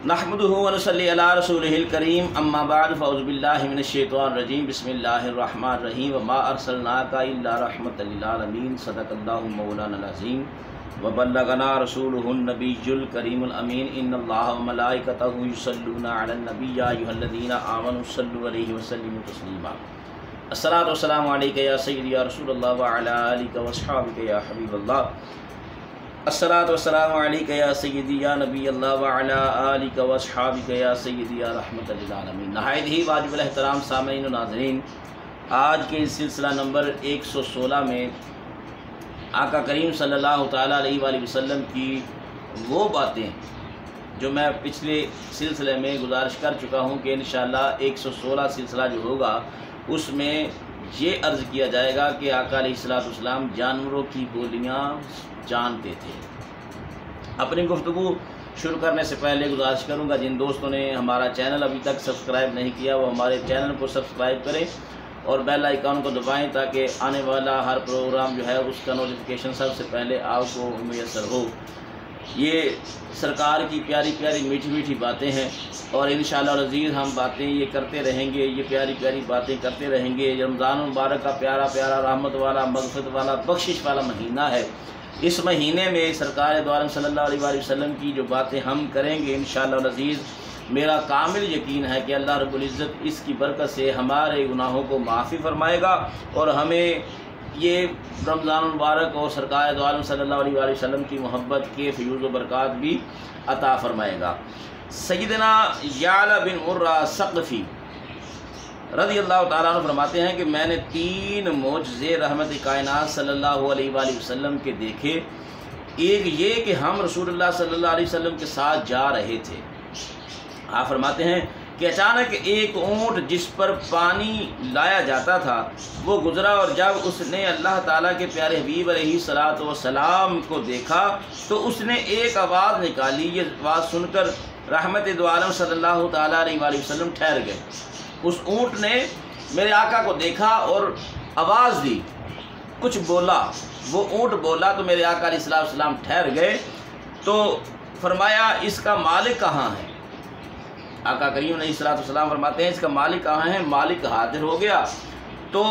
نحمده ونصلی علی رسولہ الکریم اما بعد فاعوذ باللہ من الشیطان الرجیم بسم اللہ الرحمن الرحیم وما ارسلناک الا رحمۃ للعالمین صدق اللہ مولانا العظیم وبلغنا رسولہ النبی الکریم الامین ان اللہ وملائکتہ یصلون علی النبی یا ایھا الذین آمنوا صلوا علیہ وسلموا تسلیما الصلاۃ والسلام علیک یا سیدی یا رسول اللہ وعلی آلک واصحابک یا حبیب اللہ الصلاۃ والسلام علیک یا سیدی یا نبی اللہ وعلی آلک واصحابک یا سیدی یا رحمۃ للعالمین۔ نہایت ہی واجب الاحترام سامعین و ناظرین، آج کے اس سلسلہ نمبر 116 میں آقا کریم صلی اللہ تعالیٰ علیہ وآلہ وسلم کی وہ باتیں جو میں پچھلے سلسلے میں گزارش کر چکا ہوں کہ انشاءاللہ 116 سلسلہ جو ہوگا اس میں یہ عرض کیا جائے گا کہ آقا علیہ السلام جانوروں کی بولیاں جانتے تھے۔ اپنی گفتگو شروع کرنے سے پہلے گزارش کروں گا جن دوستوں نے ہمارا چینل ابھی تک سبسکرائب نہیں کیا وہ ہمارے چینل کو سبسکرائب کریں اور بیل آئیکن کو دبائیں تاکہ آنے والا ہر پروگرام جو ہے اس کا نوٹیفیکیشن سب سے پہلے آپ کو میسر ہو۔ یہ سرکار کی پیاری پیاری میٹھی میٹھی باتیں ہیں اور انشاءاللہ العزیز ہم باتیں یہ کرتے رہیں گے، یہ پیاری پیاری باتیں کرتے رہیں گے۔ رمضان المبارک کا پیارا پیارا رحمت والا مغفرت والا بخشش والا مہینہ ہے۔ اس مہینے میں سرکار دو عالم صلی اللہ علیہ وآلہ وسلم کی جو باتیں ہم کریں گے انشاءاللہ العزیز میرا کامل یقین ہے کہ اللہ رب العزت اس کی برکت سے ہمارے گناہوں کو معافی فرمائے گا اور ہمیں یہ رمضان المبارک اور سرکار دو عالم صلی اللہ علیہ وآلہ وسلم کی محبت کے فیوز و برکات بھی عطا فرمائے گا۔ سیدنا یعلا بن مرہ ثقفی رضی اللہ تعالیٰ عنہ فرماتے ہیں کہ میں نے 3 معجزے رحمت کائنات صلی اللہ علیہ وآلہ وسلم کے دیکھے۔ ایک یہ کہ ہم رسول اللہ صلی اللہ علیہ وسلم کے ساتھ جا رہے تھے، آپ فرماتے ہیں کہ اچانک ایک اونٹ جس پر پانی لایا جاتا تھا وہ گزرا اور جب اس نے اللہ تعالیٰ کے پیارے حبیب علیہ الصلوۃ والسلام کو دیکھا تو اس نے ایک آواز نکالی۔ یہ آواز سن کر رحمت دو عالم صلی اللہ تعالیٰ علیہ وآلہ وسلم ٹھہر گئے۔ اس اونٹ نے میرے آقا کو دیکھا اور آواز دی، کچھ بولا، وہ اونٹ بولا تو میرے آقا علیہ السلام ٹھہر گئے۔ تو فرمایا اس کا مالک کہاں ہے؟ آقا کریم علیہ السلام فرماتے ہیں اس کا مالک کہاں ہے؟ مالک حاضر ہو گیا۔ تو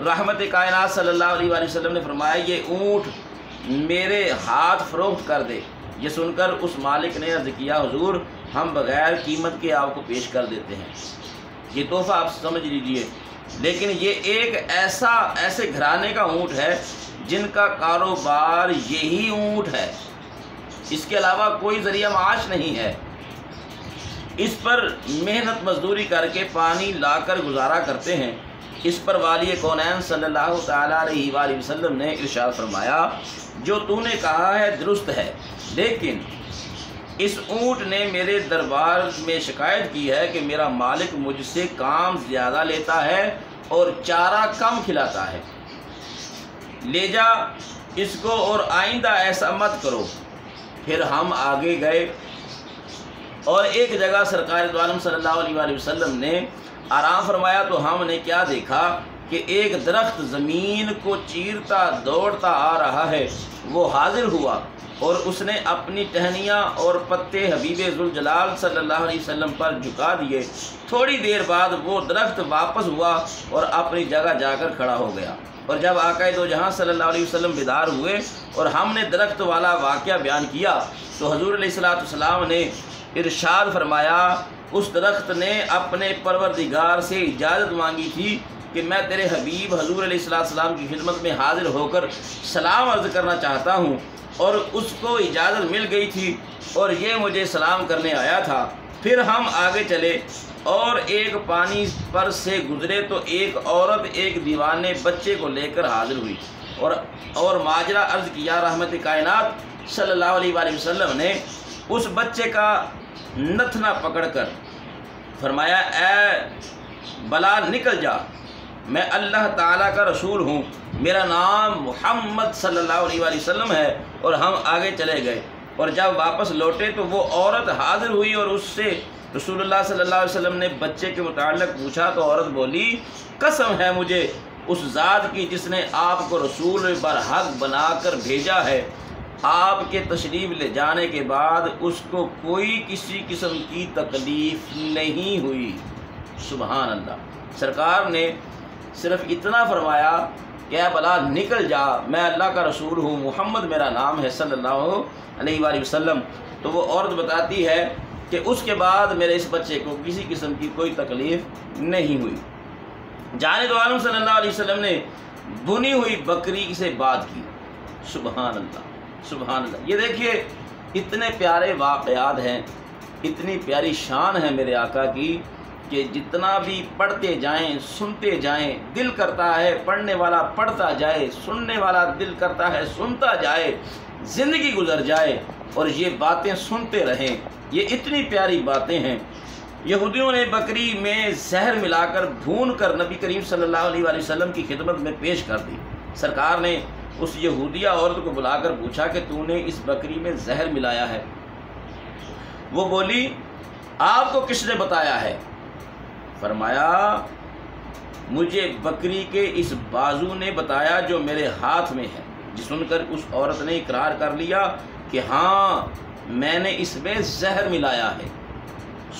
رحمت کائنات صلی اللہ علیہ وآلہ وسلم نے فرمایا یہ اونٹ میرے ہاتھ فروخت کر دے۔ یہ سن کر اس مالک نے عرض کیا حضور ہم بغیر قیمت کے آپ کو پیش کر دیتے ہیں، یہ تحفہ آپ سمجھ لیجئے۔ لیکن یہ ایک ایسے گھرانے کا اونٹ ہے جن کا کاروبار یہی اونٹ ہے، اس کے علاوہ کوئی ذریعہ معاش نہیں ہے۔ اس پر محنت مزدوری کر کے پانی لا کر گزارا کرتے ہیں۔ اس پر والی کونین صلی اللہ تعالیٰ علیہ وآلہ وسلم نے ارشاد فرمایا جو تو نے کہا ہے درست ہے، لیکن اس اونٹ نے میرے دربار میں شکایت کی ہے کہ میرا مالک مجھ سے کام زیادہ لیتا ہے اور چارہ کم کھلاتا ہے، لے جا اس کو اور آئندہ ایسا مت کرو۔ پھر ہم آگے گئے اور ایک جگہ سرکار دو عالم صلی اللہ علیہ وآلہ وسلم نے آرام فرمایا تو ہم نے کیا دیکھا کہ ایک درخت زمین کو چیرتا دوڑتا آ رہا ہے۔ وہ حاضر ہوا اور اس نے اپنی ٹہنیاں اور پتے حبیب ذوالجلال صلی اللہ علیہ وسلم پر جھکا دیے۔ تھوڑی دیر بعد وہ درخت واپس ہوا اور اپنی جگہ جا کر کھڑا ہو گیا۔ اور جب آقا دو جہاں صلی اللہ علیہ وسلم بیدار ہوئے اور ہم نے درخت والا واقعہ بیان کیا تو حضور علیہ السلام نے ارشاد فرمایا اس درخت نے اپنے پروردگار سے اجازت مانگی تھی کہ میں تیرے حبیب حضور علیہ السلام کی خدمت میں حاضر ہو کر سلام عرض کرنا چاہتا ہوں، اور اس کو اجازت مل گئی تھی اور یہ مجھے سلام کرنے آیا تھا۔ پھر ہم آگے چلے اور ایک پانی پر سے گزرے تو ایک عورت ایک دیوانے بچے کو لے کر حاضر ہوئی اور ماجرا عرض کیا۔ رحمت کائنات صلی اللہ علیہ وآلہ وسلم نے اس بچے کا نتنا پکڑ کر فرمایا اے بلال نکل جا، میں اللہ تعالیٰ کا رسول ہوں، میرا نام محمد صلی اللہ علیہ وآلہ وسلم ہے۔ اور ہم آگے چلے گئے اور جب واپس لوٹے تو وہ عورت حاضر ہوئی اور اس سے رسول اللہ صلی اللہ علیہ وسلم نے بچے کے متعلق پوچھا تو عورت بولی قسم ہے مجھے اس ذات کی جس نے آپ کو رسول برحق بنا کر بھیجا ہے آپ کے تشریف لے جانے کے بعد اس کو کوئی کسی قسم کی تکلیف نہیں ہوئی۔ سبحان اللہ۔ سرکار نے صرف اتنا فرمایا کہ اے بلا نکل جا، میں اللہ کا رسول ہوں، محمد میرا نام ہے صلی اللہ علیہ وآلہ وسلم۔ تو وہ عورت بتاتی ہے کہ اس کے بعد میرے اس بچے کو کسی قسم کی کوئی تکلیف نہیں ہوئی۔ جانے دو عالم صلی اللہ علیہ وسلم نے بنی ہوئی بکری سے بات کی۔ سبحان اللہ، سبحان اللہ۔ یہ دیکھیے اتنے پیارے واقعات ہیں، اتنی پیاری شان ہے میرے آقا کی کہ جتنا بھی پڑھتے جائیں، سنتے جائیں، دل کرتا ہے پڑھنے والا پڑھتا جائے، سننے والا دل کرتا ہے سنتا جائے، زندگی گزر جائے اور یہ باتیں سنتے رہیں۔ یہ اتنی پیاری باتیں ہیں۔ یہودیوں نے بکری میں زہر ملا کر بھون کر نبی کریم صلی اللہ علیہ وآلہ وسلم کی خدمت میں پیش کر دی۔ سرکار نے اس یہودیہ عورت کو بلا کر پوچھا کہ تو نے اس بکری میں زہر ملایا ہے؟ وہ بولی آپ کو کس نے بتایا ہے؟ فرمایا مجھے بکری کے اس بازو نے بتایا جو میرے ہاتھ میں ہے۔ جی سن کر اس عورت نے اقرار کر لیا کہ ہاں میں نے اس میں زہر ملایا ہے۔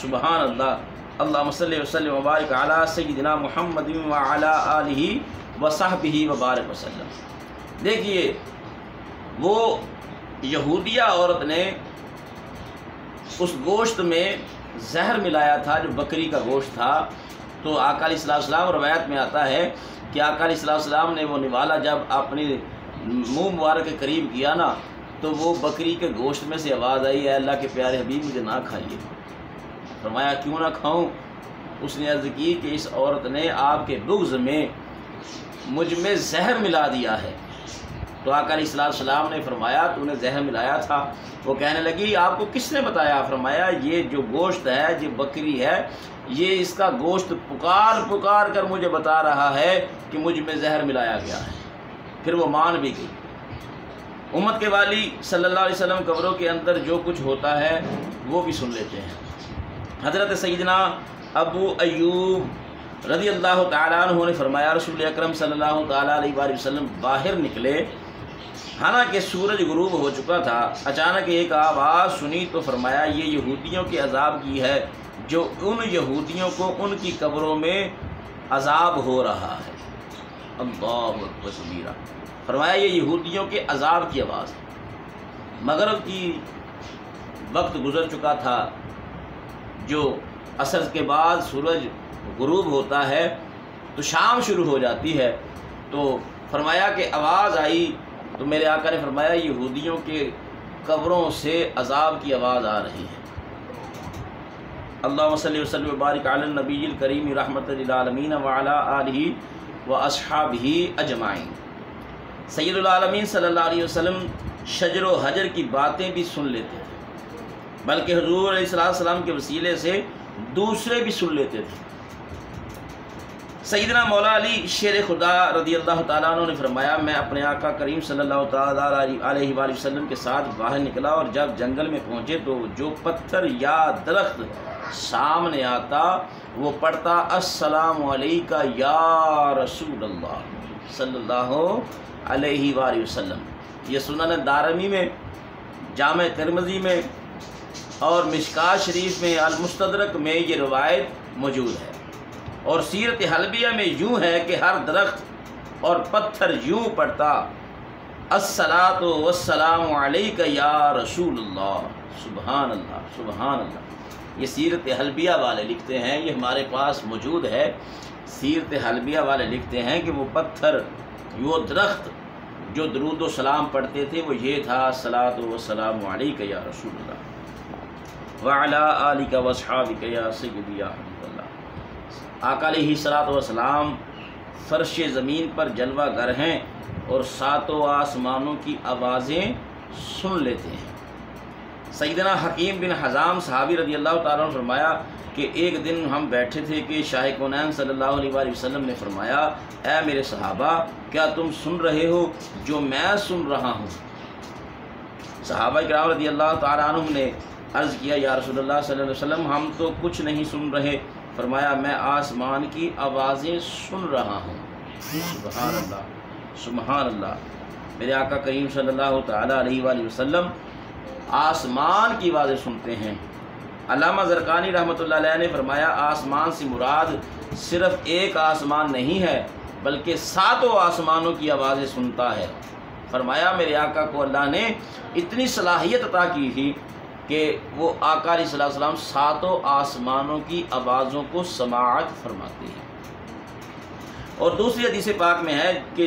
سبحان اللہ۔ اللہم صلی وسلم وبارک علی سیدنا محمد وعلی آلہ وصحبہ وبارک وسلم۔ دیکھیے وہ یہودیہ عورت نے اس گوشت میں زہر ملایا تھا جو بکری کا گوشت تھا۔ تو آقا علیہ السلام روایت میں آتا ہے کہ آقا علیہ السلام نے وہ نوالا جب اپنی منہ مبارک کے قریب کیا نا تو وہ بکری کے گوشت میں سے آواز آئی، اے اللہ کے پیارے حبیب مجھے نہ کھائیے۔ فرمایا کیوں نہ کھاؤں؟ اس نے عرض کی کہ اس عورت نے آپ کے بغض میں مجھ میں زہر ملا دیا ہے۔ تو آقا علیہ السلام نے فرمایا تو نے زہر ملایا تھا؟ وہ کہنے لگی آپ کو کس نے بتایا؟ فرمایا یہ جو گوشت ہے، جو بکری ہے، یہ اس کا گوشت پکار پکار کر مجھے بتا رہا ہے کہ مجھ میں زہر ملایا گیا ہے۔ پھر وہ مان بھی گئی۔ امت کے والی صلی اللہ علیہ وسلم قبروں کے اندر جو کچھ ہوتا ہے وہ بھی سن لیتے ہیں۔ حضرت سیدنا ابو ایوب رضی اللہ تعالیٰ عنہ نے فرمایا رسول اکرم صلی اللہ تعالیٰ علیہ وآلہ وسلم باہر نکلے، حالانکہ سورج غروب ہو چکا تھا۔ اچانک ایک آواز سنی تو فرمایا یہ یہودیوں کے عذاب کی ہے، جو ان یہودیوں کو ان کی قبروں میں عذاب ہو رہا ہے۔ اللہ اکبر کبیرہ۔ فرمایا یہ یہودیوں کے عذاب کی آواز ہے۔ مغرب کی وقت گزر چکا تھا، جو عصر کے بعد سورج غروب ہوتا ہے تو شام شروع ہو جاتی ہے۔ تو فرمایا کہ آواز آئی تو میرے آقا نے فرمایا یہودیوں کے قبروں سے عذاب کی آواز آ رہی ہے۔ اللہم صلی وسلم وبارک علی النبی الکریم رحمۃ للعالمین وعلی آلہ واصحابہ اجمعین۔ سید العالمین صلی اللہ علیہ وسلم شجر و حجر کی باتیں بھی سن لیتے تھے، بلکہ حضور علیہ السلام کے وسیلے سے دوسرے بھی سن لیتے تھے۔ سیدنا مولا علی شیر خدا رضی اللہ تعالیٰ عنہ نے فرمایا میں اپنے آقا کریم صلی اللہ تعالیٰ علیہ وآلہ وسلم کے ساتھ باہر نکلا اور جب جنگل میں پہنچے تو جو پتھر یا درخت سامنے آتا وہ پڑھتا السلام علیکہ یا رسول اللہ صلی اللہ علیہ وآلہ وسلم۔ یہ سنن دارمی میں، جامع ترمذی میں اور مشکاۃ شریف میں، المستدرک میں یہ روایت موجود ہے۔ اور سیرت حلبیہ میں یوں ہے کہ ہر درخت اور پتھر یوں پڑھتا الصلاۃ والسلام علیکہ یا رسول اللہ۔ سبحان اللہ، سبحان اللہ۔ یہ سیرت حلبیہ والے لکھتے ہیں، یہ ہمارے پاس موجود ہے۔ سیرت حلبیہ والے لکھتے ہیں کہ وہ پتھر، وہ درخت جو درود و سلام پڑھتے تھے وہ یہ تھا الصلاۃ والسلام علیکہ یا رسول اللہ وعلی آلک واصحابک یا سیدی یا حبیب اللہ۔ آقا علیہ الصلاۃ والسلام فرش زمین پر جلوہ گر ہیں اور ساتوں آسمانوں کی آوازیں سن لیتے ہیں۔ سیدنا حکیم بن حزام صحابی رضی اللہ تعالیٰ عنہ فرمایا کہ ایک دن ہم بیٹھے تھے کہ شاہ کونین صلی اللہ علیہ وآلہ وسلم نے فرمایا اے میرے صحابہ کیا تم سن رہے ہو جو میں سن رہا ہوں؟ صحابہ کرام رضی اللہ تعالیٰ عنہ نے عرض کیا یا رسول اللہ صلی اللہ علیہ وسلم ہم تو کچھ نہیں سن رہے۔ فرمایا میں آسمان کی آوازیں سن رہا ہوں۔ سبحان اللہ، سبحان اللہ۔ میرے آقا کریم صلی اللہ تعالیٰ علیہ وآلہ وسلم آسمان کی آوازیں سنتے ہیں۔ علامہ زرقانی رحمۃ اللہ علیہ نے فرمایا آسمان سے مراد صرف ایک آسمان نہیں ہے بلکہ 7 آسمانوں کی آوازیں سنتا ہے۔ فرمایا میرے آقا کو اللہ نے اتنی صلاحیت عطا کی تھی کہ وہ آقا علیہ الصلوۃ والسلام 7 آسمانوں کی آوازوں کو سماعت فرماتے ہیں۔ اور دوسری حدیث پاک میں ہے کہ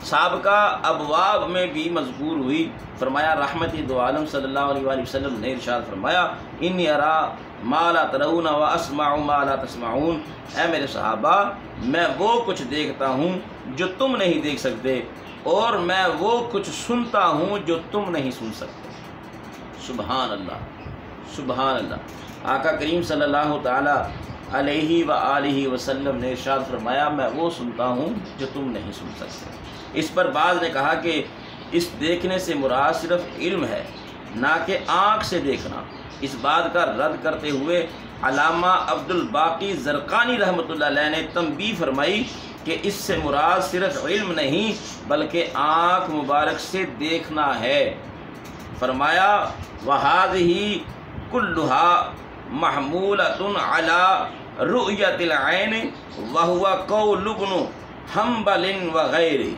سابقہ ابواب میں بھی مذکور ہوئی، فرمایا رحمت دو عالم صلی اللہ علیہ وآلہ وسلم نے ارشاد فرمایا انی ارا ما لا ترون و اسمع ما لا تسمعون، اے میرے صحابہ میں وہ کچھ دیکھتا ہوں جو تم نہیں دیکھ سکتے اور میں وہ کچھ سنتا ہوں جو تم نہیں سن سکتے۔ سبحان اللہ، سبحان اللہ۔ آقا کریم صلی اللہ تعالی علیہ وآلہ وسلم نے ارشاد فرمایا میں وہ سنتا ہوں جو تم نہیں سن سکتے۔ اس پر بعض نے کہا کہ اس دیکھنے سے مراد صرف علم ہے نہ کہ آنکھ سے دیکھنا۔ اس بات کا رد کرتے ہوئے علامہ عبد الباقی زرقانی رحمۃ اللہ علیہ نے تنبیہ فرمائی کہ اس سے مراد صرف علم نہیں بلکہ آنکھ مبارک سے دیکھنا ہے۔ فرمایا وَهَذِهِ كُلُّهَا مَحْمُولَةٌ عَلَى رُؤْيَةِ الْعَيْنِ وَهُوَ قَوْلُ ابْنِ حنبل وغیرہ،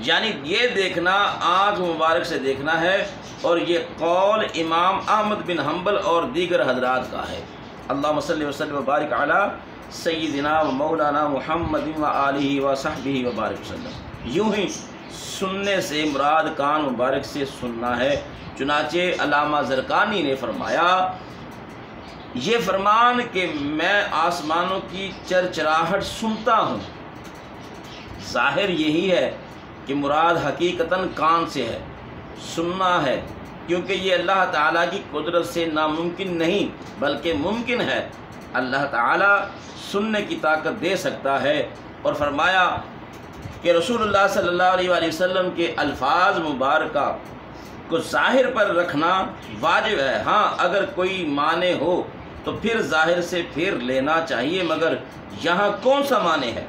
یعنی یہ دیکھنا آنکھ مبارک سے دیکھنا ہے اور یہ قول امام احمد بن حنبل اور دیگر حضرات کا ہے۔ اللہم صلی وسلم وبارک علی سیدنا و مولانا محمد و آلہ و صحبہ وبارک وسلم۔ یوں ہی سننے سے مراد کان مبارک سے سننا ہے۔ چنانچہ علامہ زرقانی نے فرمایا یہ فرمان کہ میں آسمانوں کی چرچراہٹ سنتا ہوں، ظاہر یہی ہے کہ مراد حقیقتاً کان سے ہے، سننا ہے، کیونکہ یہ اللہ تعالیٰ کی قدرت سے ناممکن نہیں بلکہ ممکن ہے۔ اللہ تعالیٰ سننے کی طاقت دے سکتا ہے۔ اور فرمایا کہ رسول اللہ صلی اللہ علیہ وآلہ وسلم کے الفاظ مبارکہ کو ظاہر پر رکھنا واجب ہے، ہاں اگر کوئی معنی ہو تو پھر ظاہر سے پھر لینا چاہیے، مگر یہاں کون سا معنی ہے؟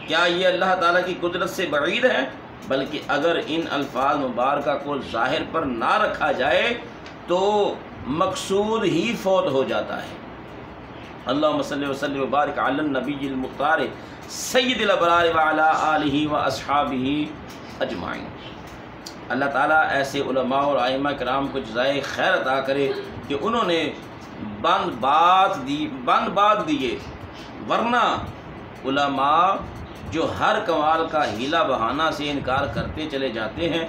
کیا یہ اللہ تعالیٰ کی قدرت سے بعید ہے؟ بلکہ اگر ان الفاظ مبارکہ کو ظاہر پر نہ رکھا جائے تو مقصود ہی فوت ہو جاتا ہے۔ اللہم صلی وسلم وبارک علی النبی المختار سید الابرار وعلی آلہ و اصحابہ اجمعین۔ اللہ تعالیٰ ایسے علماء اور ائمہ کرام کو جزائے خیر عطا کرے کہ انہوں نے بند بات دیے، ورنہ علماء جو ہر کمال کا ہیلا بہانہ سے انکار کرتے چلے جاتے ہیں